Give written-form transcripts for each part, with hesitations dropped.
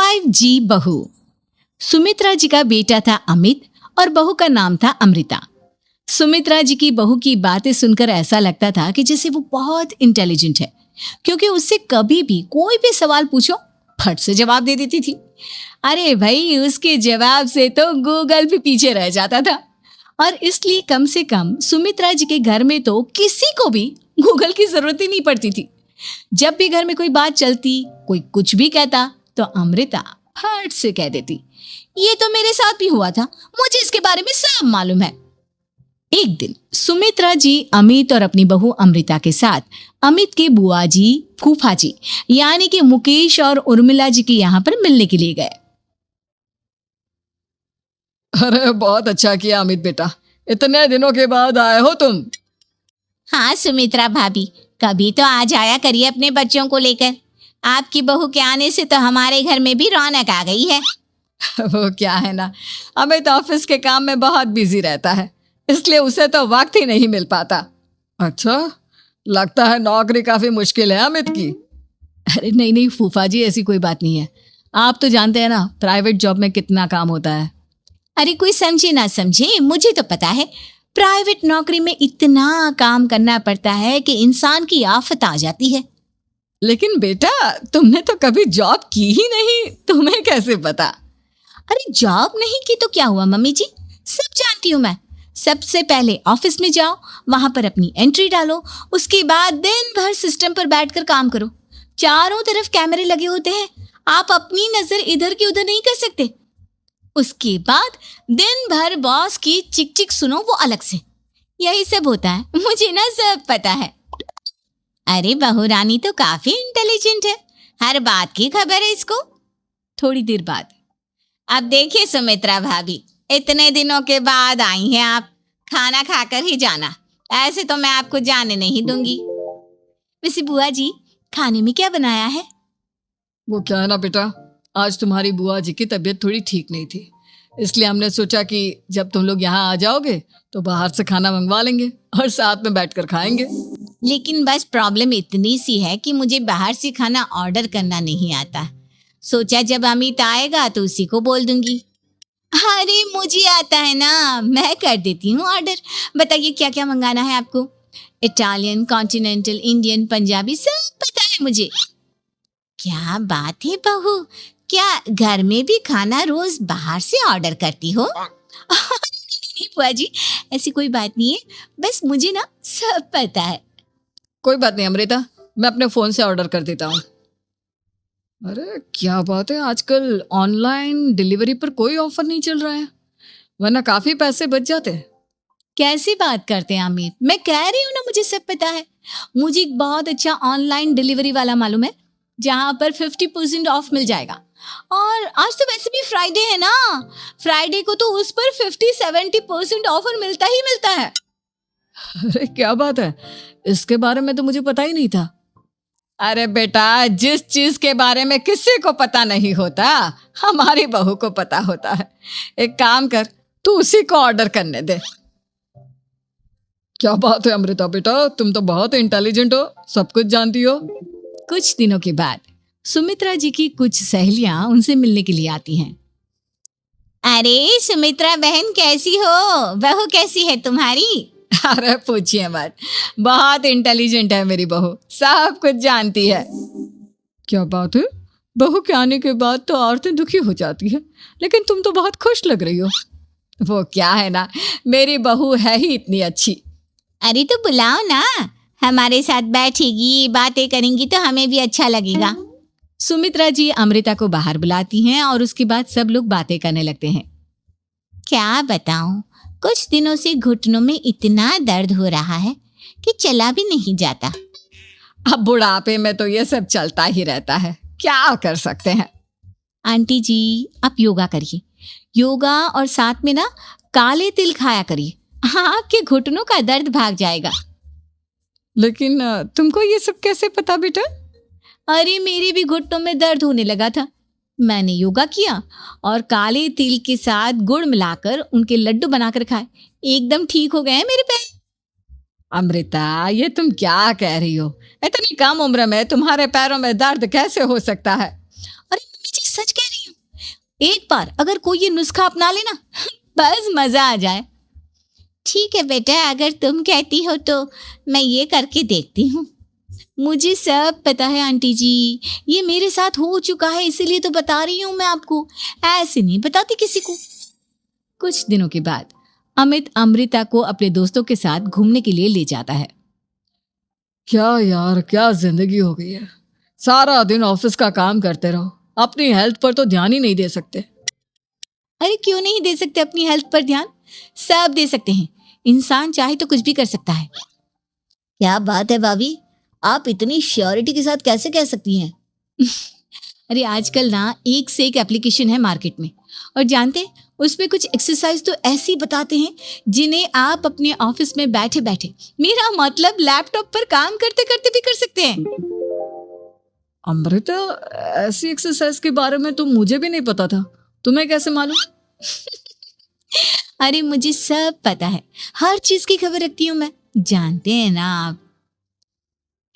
5G बहू। सुमित्रा जी का बेटा था अमित और बहू का नाम था अमृता। सुमित्रा जी की बहू की बातें सुनकर ऐसा लगता था कि जैसे वो बहुत इंटेलिजेंट है, क्योंकि उससे कभी भी कोई भी सवाल पूछो फट से जवाब दे देती थी। अरे भाई, उसके जवाब से तो गूगल भी पीछे रह जाता था। और इसलिए कम से कम सुमित्रा जी के घर में तो किसी को भी गूगल की जरूरत ही नहीं पड़ती थी। जब भी घर में कोई बात चलती, कोई कुछ भी कहता, तो अमृता फट से कह देती, ये तो मेरे साथ भी हुआ था, मुझे इसके बारे में सब मालूम है। एक दिन सुमित्रा जी अमित और अपनी बहू अमृता के साथ अमित के बुआ जी, फूफा जी यानी कि मुकेश और उर्मिला जी के यहाँ पर मिलने के लिए गए। अरे बहुत अच्छा किया अमित बेटा, इतने दिनों के बाद आए हो तुम। हाँ सुमित्रा भाभी, कभी तो आ जाया करिए अपने बच्चों को लेकर। आपकी बहू के आने से तो हमारे घर में भी रौनक आ गई है। वो क्या है ना, अमित ऑफिस के काम में बहुत बिजी रहता है, इसलिए उसे तो वक्त ही नहीं मिल पाता। अच्छा, लगता है नौकरी काफी मुश्किल है अमित की। अरे नहीं फूफा जी, ऐसी कोई बात नहीं है। आप तो जानते हैं ना प्राइवेट जॉब में कितना काम होता है। अरे कोई समझे ना समझे, मुझे तो पता है प्राइवेट नौकरी में इतना काम करना पड़ता है कि इंसान की आफत आ जाती है। लेकिन बेटा, तुमने तो कभी जॉब की ही नहीं, तुम्हें कैसे पता? अरे जॉब नहीं की तो क्या हुआ मम्मी जी, सब जानती हूँ मैं। सबसे पहले ऑफिस में जाओ, वहां पर अपनी एंट्री डालो, उसके बाद दिन भर सिस्टम पर बैठकर काम करो। चारों तरफ कैमरे लगे होते हैं, आप अपनी नजर इधर की उधर नहीं कर सकते। उसके बाद दिन भर बॉस की चिक चिक सुनो, वो अलग से। यही सब होता है, मुझे ना सब पता है। अरे बहू रानी तो काफी इंटेलिजेंट है, हर बात की खबर है इसको। थोड़ी देर बाद, अब देखिए सुमित्रा भाभी, इतने दिनों के बाद आई हैं आप, खाना खाकर ही जाना, ऐसे तो मैं आपको जाने नहीं दूंगी। वैसे बुआ जी, खाने में क्या बनाया है? वो क्या है ना बेटा, आज तुम्हारी बुआ जी की तबीयत थोड़ी ठीक नहीं थी, इसलिए हमने सोचा कि जब तुम लोग यहाँ आ जाओगे तो बाहर से खाना मंगवा लेंगे और साथ में बैठकर खाएंगे। लेकिन बस प्रॉब्लम इतनी सी है कि मुझे बाहर से खाना ऑर्डर करना नहीं आता। सोचा जब अमित आएगा तो उसी को बोल दूंगी। अरे मुझे आता है ना, मैं कर देती हूँ ऑर्डर। बताइए क्या क्या मंगाना है आपको? इटालियन, कॉन्टिनेंटल, इंडियन, पंजाबी, सब पता है मुझे। क्या बात है बहू, क्या घर में भी खाना रोज बाहर से ऑर्डर करती हो? नहीं बुआ जी, ऐसी कोई बात नहीं है, बस मुझे ना सब पता है। कोई बात नहीं अमृता, मैं अपने फोन से ऑर्डर कर देता हूँ। अरे क्या बात है, आजकल ऑनलाइन डिलीवरी पर कोई ऑफर नहीं चल रहा है, वरना काफी पैसे बच जाते हैं। कैसी बात करते हैं अमित, मैं कह रही हूँ ना मुझे सब पता है। मुझे एक बहुत अच्छा ऑनलाइन डिलीवरी वाला मालूम है, जहाँ पर 50% ऑफ मिल जाएगा। और आज तो वैसे भी फ्राइडे है ना, फ्राइडे को तो उस पर 50-70% ऑफर मिलता ही मिलता है। अरे क्या बात है, इसके बारे में तो मुझे पता ही नहीं था। अरे बेटा, जिस चीज के बारे में किसी को पता नहीं होता, हमारी बहू को पता होता है। एक काम कर, तू उसी को ऑर्डर करने दे। क्या बात है अमृता बेटा, तुम तो बहुत इंटेलिजेंट हो, सब कुछ जानती हो। कुछ दिनों के बाद सुमित्रा जी की कुछ सहेलियां उनसे मिलने के लिए आती हैं। अरे सुमित्रा बहन कैसी हो, बहू कैसी है तुम्हारी? अरे पूछिए मत, बहुत इंटेलिजेंट है मेरी बहू, सब कुछ जानती है। क्या बात है, बहू के आने के बाद तो औरतें दुखी हो जाती है, लेकिन तुम तो बहुत खुश लग रही हो। वो क्या है ना, मेरी बहू है ही इतनी अच्छी। अरे तो बुलाओ ना, हमारे साथ बैठेगी, बातें करेंगी तो हमें भी अच्छा लगेगा। सुमित्रा जी अमृता को बाहर बुलाती हैं और उसके बाद सब लोग बातें करने लगते हैं। क्या बताऊं, कुछ दिनों से घुटनों में इतना दर्द हो रहा है कि चला भी नहीं जाता। अब बुढ़ापे में तो ये सब चलता ही रहता है, क्या कर सकते हैं। आंटी जी, आप योगा करिए, योगा और साथ में ना काले तिल खाया करिए, आपके घुटनों का दर्द भाग जाएगा। लेकिन तुमको ये सब कैसे पता बेटा? अरे मेरे भी घुटनों में दर्द होने लगा था, मैंने योगा किया और काले तिल के साथ गुड़ मिलाकर उनके लड्डू बनाकर खाए, एकदम ठीक हो गए हैं मेरे पैर। अमृता, ये तुम क्या कह रही हो? इतनी कम उम्र में तुम्हारे पैरों में दर्द कैसे हो सकता है? अरे मम्मी जी, सच कह रही एक बार अगर कोई ये नुस्खा अपना लेना बस मजा आ जाए। ठीक है बेटा, अगर तुम कहती हो तो मैं ये करके देखती हूँ। मुझे सब पता है आंटी जी, ये मेरे साथ हो चुका है, इसीलिए तो बता रही हूँ मैं आपको, ऐसे नहीं बताती किसी को। कुछ दिनों के बाद अमित अमृता को अपने दोस्तों के साथ घूमने के लिए ले जाता है। क्या यार, क्या जिंदगी हो गई है। सारा दिन ऑफिस का काम करते रहो, अपनी हेल्थ पर तो ध्यान ही नहीं दे सकते। अरे क्यों नहीं दे सकते अपनी हेल्थ पर ध्यान? सब दे सकते हैं, इंसान चाहे तो कुछ भी कर सकता है। क्या बात है भाभी, आप इतनी श्योरिटी के साथ कैसे कह सकती हैं? अरे आजकल ना एक से एक एप्लीकेशन है मार्केट में, और जानते हैं उसमें कुछ एक्सरसाइज तो ऐसी बताते हैं जिन्हें आप अपने ऑफिस में बैठे बैठे, मेरा मतलब लैपटॉप पर काम करते करते भी कर सकते हैं। अमृता, ऐसी एक्सरसाइज के बारे में तो मुझे भी नहीं पता था, तुम्हें कैसे मालूम? अरे मुझे सब पता है, हर चीज की खबर रखती हूँ मैं, जानते हैं ना आप।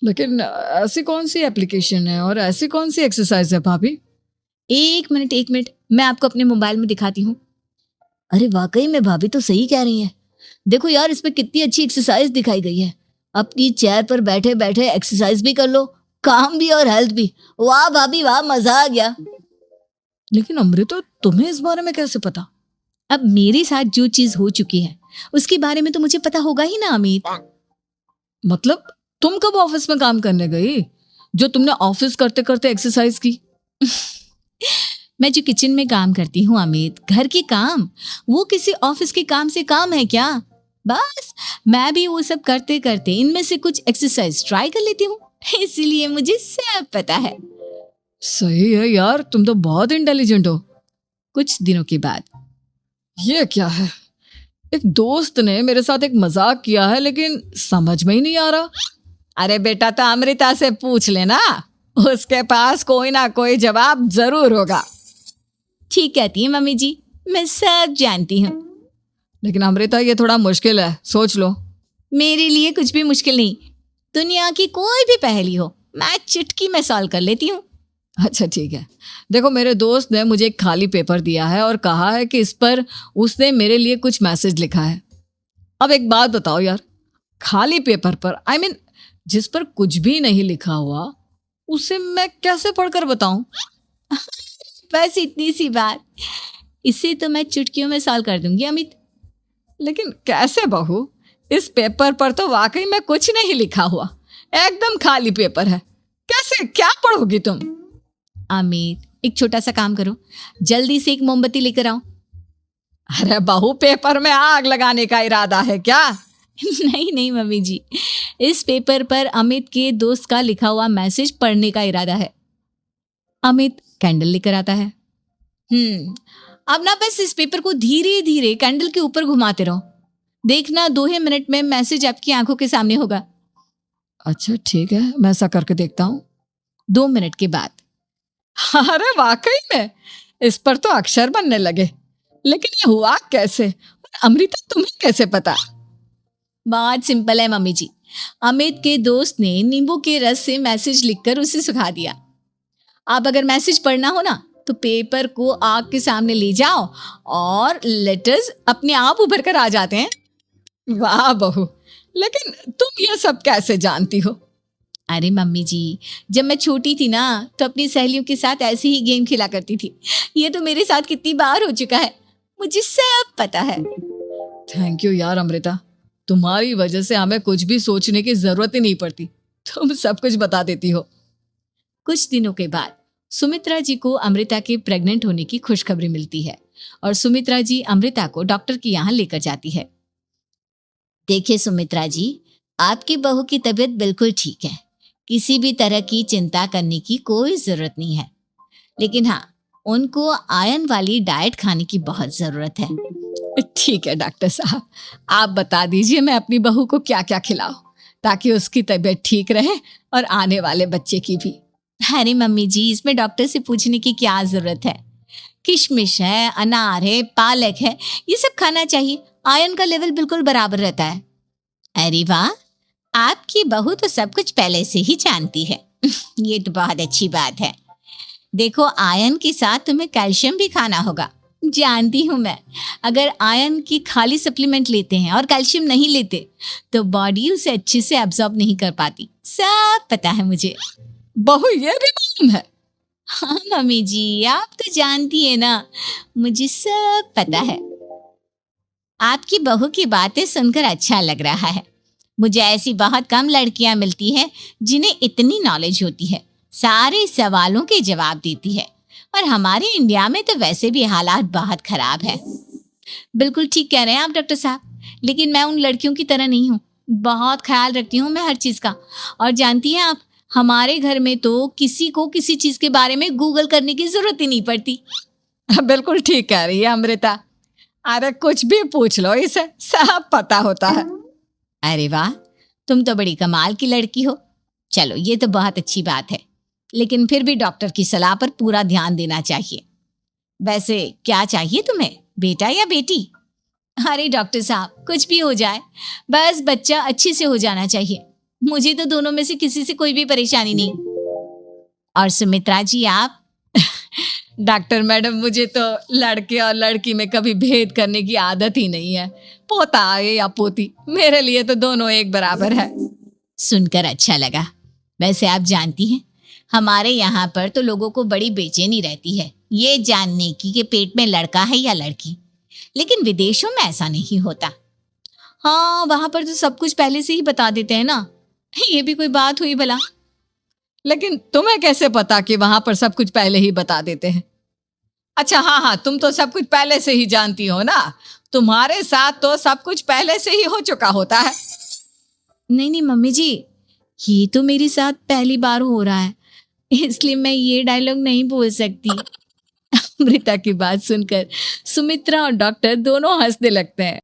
लेकिन ऐसी कौन सी एप्लीकेशन है और ऐसी कौन सी एक्सरसाइज है भाभी? एक मिनट, मैं आपको अपने मोबाइल में दिखाती हूँ। अरे वाकई में भाभी तो सही कह रही हैं। देखो यार, इसमें कितनी अच्छी एक्सरसाइज दिखाई गई है। अपनी चेयर पर बैठे बैठे एक्सरसाइज भी कर लो, काम भी और हेल्थ भी। वाह भाभी वाह, मजा आ गया। लेकिन अमृता, तुम्हें इस बारे में कैसे पता? अब मेरे साथ जो चीज हो चुकी है उसके बारे में तो मुझे पता होगा ही ना अमित। मतलब तुम कब ऑफिस में काम करने गई जो तुमने ऑफिस करते करते एक्सरसाइज की? मैं जो किचन में काम करती हूँ अमित, घर के काम, वो किसी ऑफिस के काम से काम है क्या? बस मैं भी वो सब करते करते इनमें से कुछ एक्सरसाइज ट्राई कर लेती हूँ, इसीलिए मुझे सब पता है। सही है यार, तुम तो बहुत इंटेलिजेंट हो। कुछ दिनों के बाद ये क्या है? एक दोस्त ने मेरे साथ एक मजाक किया है, लेकिन समझ में ही नहीं आ रहा। अरे बेटा, तो अमृता से पूछ लेना, उसके पास कोई ना कोई जवाब जरूर होगा। ठीक कहती है मम्मी जी, मैं सब जानती हूँ। लेकिन अमृता, ये थोड़ा मुश्किल है, सोच लो। मेरे लिए कुछ भी मुश्किल नहीं, दुनिया की कोई भी पहेली हो मैं चुटकी में सॉल्व कर लेती हूँ। अच्छा ठीक है, देखो मेरे दोस्त ने मुझे एक खाली पेपर दिया है और कहा है कि इस पर उसने मेरे लिए कुछ मैसेज लिखा है। अब एक बात बताओ यार, खाली पेपर पर, आई मीन जिस पर कुछ भी नहीं लिखा हुआ, उसे मैं कैसे पढ़कर बताऊं? बस इतनी सी बात, इसे तो मैं चुटकियों में सॉल्व कर दूंगी अमित। लेकिन कैसे बहू, इस पेपर पर तो वाकई में कुछ नहीं लिखा हुआ, एकदम खाली पेपर है, कैसे क्या पढ़ोगी तुम? अमित, एक छोटा सा काम करो, जल्दी से एक मोमबत्ती लेकर आओ। अरे बहू, पेपर में आग लगाने का इरादा है क्या? नहीं मम्मी जी, इस पेपर पर अमित के दोस्त का लिखा हुआ मैसेज पढ़ने का इरादा है। अमित कैंडल लेकर आता है। अब ना बस इस पेपर को धीरे धीरे कैंडल के ऊपर घुमाते रहो, देखना 2 ही मिनट में मैसेज आपकी आंखों के सामने होगा। अच्छा ठीक है, मैं ऐसा करके देखता हूँ। 2 मिनट के बाद, अरे वाकई में इस पर तो अक्षर बनने लगे, लेकिन ये हुआ कैसे? अमृता, तुम्हें कैसे पता? बहुत सिंपल है मम्मी जी, अमित के दोस्त ने नींबू के रस से मैसेज लिखकर उसे सुखा दिया। अब अगर मैसेज पढ़ना हो ना तो पेपर को आग के सामने ले जाओ और लेटर्स अपने आप उभर कर आ जाते हैं। वाह बहू, लेकिन तुम ये सब कैसे जानती हो? अरे मम्मी जी, जब मैं छोटी थी ना तो अपनी सहेलियों के साथ ऐसे ही गेम खेला करती थी। ये तो मेरे साथ कितनी बार हो चुका है, मुझे सब पता है। थैंक यू यार अमृता, तुम्हारी वजह से हमें कुछ भी सोचने की जरूरत ही नहीं पड़ती, तुम सब कुछ बता देती हो। कुछ दिनों के बाद सुमित्रा जी को अमृता के प्रेग्नेंट होने की खुशखबरी मिलती है और सुमित्रा जी अमृता को डॉक्टर के यहाँ लेकर जाती है। देखिए सुमित्रा जी, आपकी बहू की तबीयत बिल्कुल ठीक है, किसी भी तरह की चिंता करने की कोई जरूरत नहीं है। लेकिन हाँ, उनको आयरन वाली डाइट खाने की बहुत जरूरत है। ठीक है डॉक्टर साहब, आप बता दीजिए मैं अपनी बहू को क्या क्या खिलाऊं ताकि उसकी तबीयत ठीक रहे और आने वाले बच्चे की भी। अरे मम्मी जी, इसमें डॉक्टर से पूछने की क्या जरूरत है? किशमिश है, अनार है, पालक है, ये सब खाना चाहिए, आयरन का लेवल बिल्कुल बराबर रहता है। अरे वाह, आपकी बहू तो सब कुछ पहले से ही जानती है। ये तो बहुत अच्छी बात है। देखो, आयरन के साथ तुम्हें कैल्शियम भी खाना होगा। जानती हूँ मैं, अगर आयरन की खाली सप्लीमेंट लेते हैं और कैल्शियम नहीं लेते तो बॉडी उसे अच्छे से एब्जॉर्ब नहीं कर पाती। सब पता है मुझे। बहू ये भी मालूम है? हाँ मम्मी जी, आप तो जानती है ना, मुझे सब पता है। आपकी बहू की बातें सुनकर अच्छा लग रहा है। मुझे ऐसी बहुत कम लड़कियां मिलती हैं जिन्हें इतनी नॉलेज होती है, सारे सवालों के जवाब देती है। और हमारे इंडिया में तो वैसे भी हालात बहुत खराब है। बिल्कुल ठीक कह रहे हैं आप डॉक्टर साहब, लेकिन मैं उन लड़कियों की तरह नहीं हूँ। बहुत ख्याल रखती हूँ मैं हर चीज़ का। और जानती हैं आप, हमारे घर में तो किसी को किसी चीज़ के बारे में गूगल करने की ज़रूरत ही नहीं पड़ती। बिल्कुल ठीक कह रही है अमृता। अरे कुछ भी पूछ लो, इसे सब पता होता है। अरे वाह, तुम तो बड़ी कमाल की लड़की हो। चलो, ये तो बहुत अच्छी बात है, लेकिन फिर भी डॉक्टर की सलाह पर पूरा ध्यान देना चाहिए। वैसे क्या चाहिए तुम्हें, बेटा या बेटी? अरे डॉक्टर साहब, कुछ भी हो जाए, बस बच्चा अच्छे से हो जाना चाहिए। मुझे तो दोनों में से किसी से कोई भी परेशानी नहीं। और सुमित्रा जी, आप? डॉक्टर मैडम, मुझे तो लड़के और लड़की में कभी भेद करने की आदत ही नहीं है। पोता आए या पोती, मेरे लिए तो दोनों एक बराबर है। सुनकर अच्छा लगा। वैसे आप जानती हैं, हमारे यहाँ पर तो लोगों को बड़ी बेचैनी रहती है ये जानने की कि पेट में लड़का है या लड़की, लेकिन विदेशों में ऐसा नहीं होता। हाँ, वहाँ पर तो सब कुछ पहले से ही बता देते हैं ना। ये भी कोई बात हुई भला? लेकिन तुम्हें कैसे पता कि वहां पर सब कुछ पहले ही बता देते हैं? अच्छा, हाँ, तुम तो सब कुछ पहले से ही जानती हो ना। तुम्हारे साथ तो सब कुछ पहले से ही हो चुका होता है। नहीं मम्मी जी, ये तो मेरे साथ पहली बार हो रहा है, इसलिए मैं ये डायलॉग नहीं बोल सकती। अमृता की बात सुनकर सुमित्रा और डॉक्टर दोनों हंसने लगते हैं।